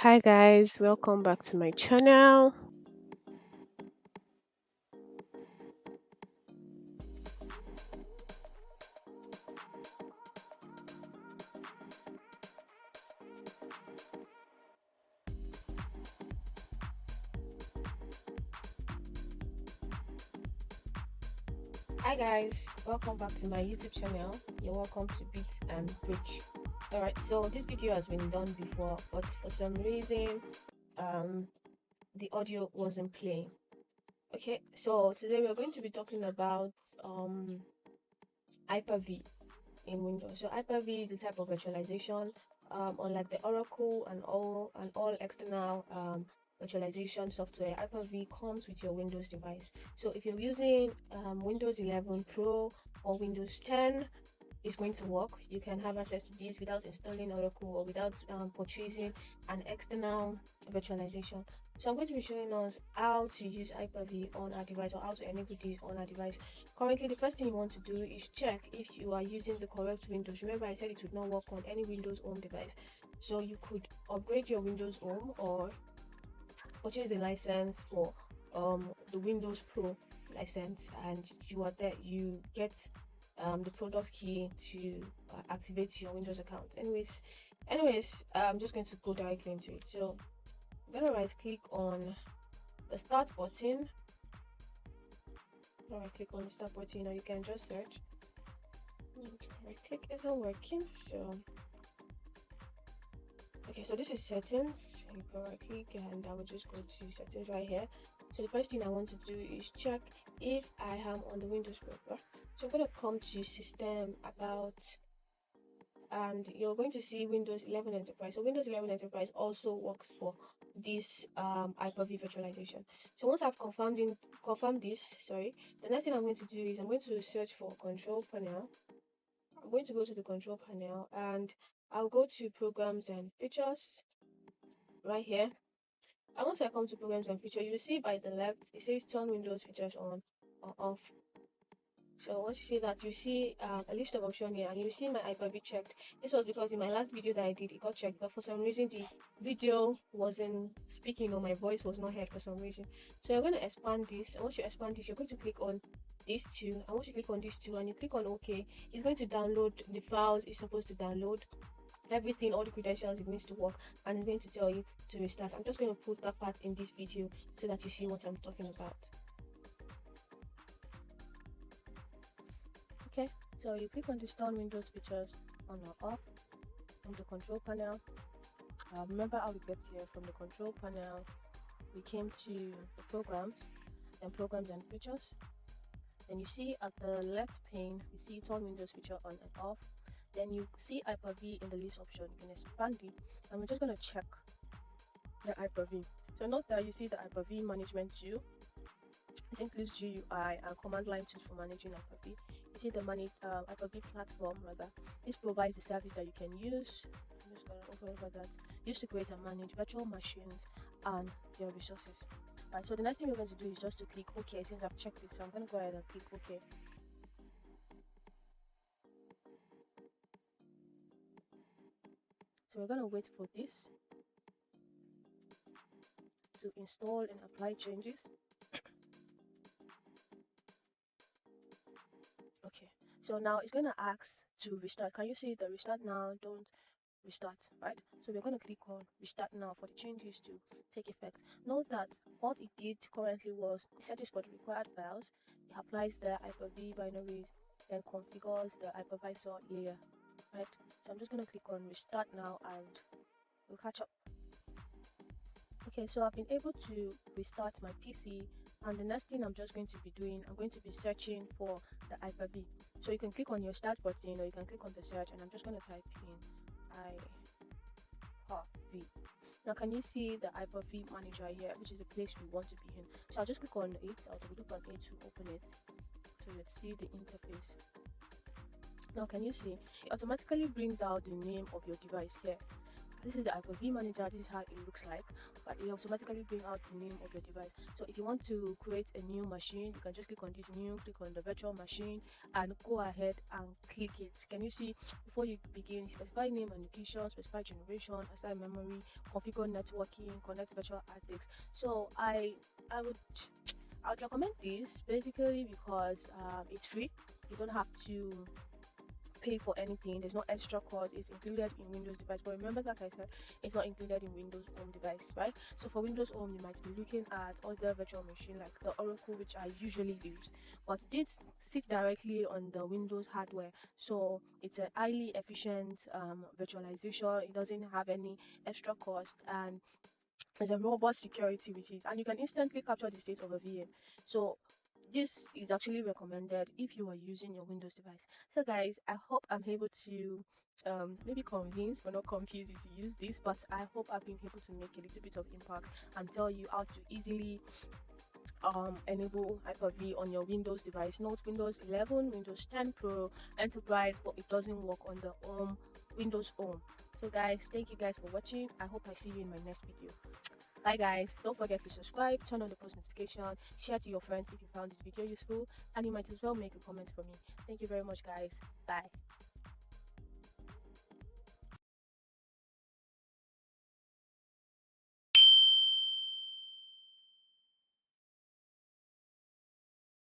Hi guys, welcome back to my channel. Hi guys, welcome back to my YouTube channel. You're welcome to Bits and Breach. Alright, so this video has been done before, but for some reason um the audio wasn't playing. Okay, so today we're going to be talking about Hyper-V in Windows. So Hyper-V is the type of virtualization, unlike the Oracle and all external virtualization software. Hyper-V comes with your Windows device. So if you're using Windows 11 Pro or Windows 10, it's going to work. You can have access to this without installing Oracle or without purchasing an external virtualization. So I'm going to be showing us how to use Hyper-V on our device or how to enable this on our device. Currently, the first thing you want to do is check if you are using the correct Windows. Remember, I said it would not work on any Windows Home device. So you could upgrade your Windows Home or purchase a license for the Windows Pro license, and you are there. You get the product key to activate your Windows account. Anyways, I'm just going to go directly into it. So I'm gonna right click on the start button. Right click on the start button, or you can just search. Right click isn't working, so okay, so this is settings. You can right click and I will just go to settings right here. So the first thing I want to do is check if I am on the Windows group. So I'm going to come to system about, and you're going to see Windows 11 Enterprise. So Windows 11 Enterprise also works for this Hyper-V virtualization. So once I've confirmed this, the next thing I'm going to do is I'm going to search for control panel. I'm going to go to the control panel and I'll go to programs and features right here. And once I come to programs and features, you see by the left it says turn Windows features on or off. So once you see that, you see a list of options here, and you see my Hyper-V checked. This was because in my last video that I did, it got checked, but for some reason the video wasn't speaking or my voice was not heard for some reason. So you're going to expand this, and once you expand this, you're going to click on these two, and once you click on these two and you click on OK, it's going to download the files it's supposed to download, everything, all the credentials it needs to work, and it's going to tell you to restart. I'm just going to post that part in this video so that you see what I'm talking about. Okay, so you click on the turn Windows features on or off from the control panel. Remember how we get here. From the control panel we came to the programs and features. Then you see at the left pane you see turn Windows feature on and off. Then you see Hyper-V in the list option. You can expand it, and we're just going to check the Hyper-V. So note that you see the Hyper-V management too. This includes GUI and command line tools for managing Hyper-V. You see the Hyper-V platform rather. This provides the service that you can use. I'm just going to over that. Used to create and manage virtual machines and their resources. Right. So the next thing we're going to do is just to click OK since I've checked it. So I'm going to go ahead and click OK. So we're going to wait for this to install and apply changes. Okay, so now it's going to ask to restart. Can you see the restart now? Don't restart, right? So we're going to click on restart now for the changes to take effect. Note that what it did currently was it searches for the required files, it applies the Hyper-V binaries, then configures the hypervisor layer, right? So I'm just going to click on restart now and we'll catch up. Okay, so I've been able to restart my PC, and the next thing I'm just going to be doing, I'm going to be searching for the Hyper-V. So you can click on your start button or you can click on the search, and I'm just going to type in Hyper-V. Now can you see the Hyper-V manager here, which is the place we want to be in? So I'll just click on it, I'll double click on it to open it. So let's see the interface. Now can you see it automatically brings out the name of your device here. this is the Hyper-V manager. This is how it looks like, but it automatically bring out the name of your device. So if you want to create a new machine, you can just click on this new, click on the virtual machine, and go ahead and click it. Can you see, before you begin, specify name and location, specify generation, assign memory, configure networking, connect virtual hard disks. So I would recommend this basically because it's free. You don't have to pay for anything. There's no extra cost. It's included in Windows device, but remember, like I said, it's not included in Windows Home device, right? So for Windows Home, you might be looking at other virtual machine like the Oracle, which I usually use, but this sits directly on the Windows hardware. So it's a highly efficient virtualization. It doesn't have any extra cost, and there's a robust security with it, and you can instantly capture the state of a VM. So this is actually recommended if you are using your Windows device. So guys, I hope I'm able to maybe convince but not confuse you to use this, but I hope I've been able to make a little bit of impact and tell you how to easily enable Hyper-V on your Windows device. Note Windows 11, Windows 10 Pro, Enterprise, but it doesn't work on the Windows Home. So guys, thank you guys for watching. I hope I see you in my next video. Bye guys, don't forget to subscribe, turn on the post notification, share to your friends if you found this video useful, and you might as well make a comment for me. Thank you very much guys. Bye.